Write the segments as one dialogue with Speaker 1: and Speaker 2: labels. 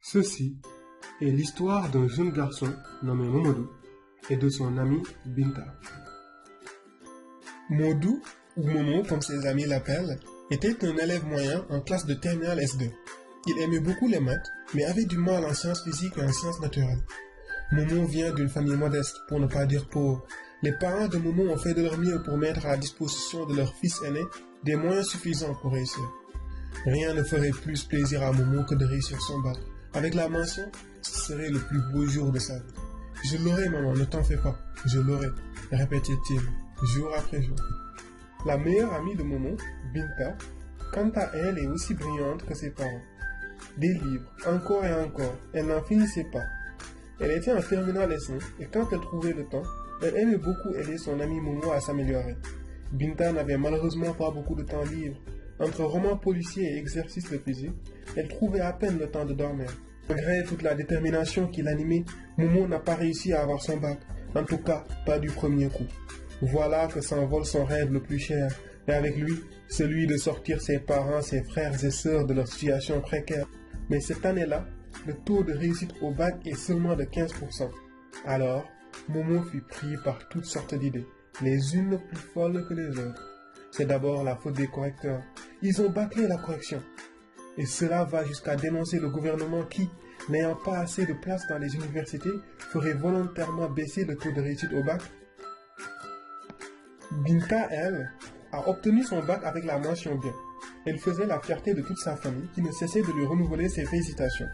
Speaker 1: Ceci est l'histoire d'un jeune garçon nommé Momodou et de son amie Binta. Modou, ou Momo comme ses amis l'appellent, était un élève moyen en classe de terminale S2. Il aimait beaucoup les maths, mais avait du mal en sciences physiques et en sciences naturelles. Momo vient d'une famille modeste, pour ne pas dire pauvre. Les parents de Momo ont fait de leur mieux pour mettre à la disposition de leur fils aîné des moyens suffisants pour réussir. Rien ne ferait plus plaisir à Momo que de réussir son bac. Avec la mention, ce serait le plus beau jour de sa vie. « Je l'aurai, maman, ne t'en fais pas, je l'aurai », répétait-il, jour après jour. La meilleure amie de Momo, Binta, quant à elle, est aussi brillante que ses parents. Des livres, encore et encore, elle n'en finissait pas. Elle était en terminale S1 et quand elle trouvait le temps, elle aimait beaucoup aider son amie Momo à s'améliorer. Binta n'avait malheureusement pas beaucoup de temps libre. Entre romans policiers et exercices de physique, elle trouvait à peine le temps de dormir. Malgré toute la détermination qui l'animait, Momo n'a pas réussi à avoir son bac, en tout cas pas du premier coup. Voilà que s'envole son rêve le plus cher, et avec lui, celui de sortir ses parents, ses frères et sœurs de leur situation précaire. Mais cette année-là, le taux de réussite au bac est seulement de 15%. Alors, Momo fut pris par toutes sortes d'idées, les unes plus folles que les autres. C'est d'abord la faute des correcteurs. Ils ont bâclé la correction. Et cela va jusqu'à dénoncer le gouvernement qui, n'ayant pas assez de place dans les universités, ferait volontairement baisser le taux de réussite au bac. Binta, elle, a obtenu son bac avec la mention bien. Elle faisait la fierté de toute sa famille qui ne cessait de lui renouveler ses félicitations.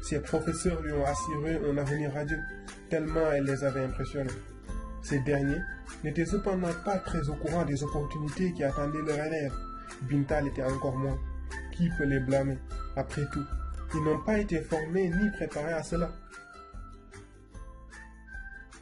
Speaker 1: Ses professeurs lui ont assuré un avenir radieux, tellement elle les avait impressionnés. Ces derniers n'étaient cependant pas très au courant des opportunités qui attendaient leurs élèves. Binta l'était encore moins. Qui peut les blâmer? Après tout, ils n'ont pas été formés ni préparés à cela.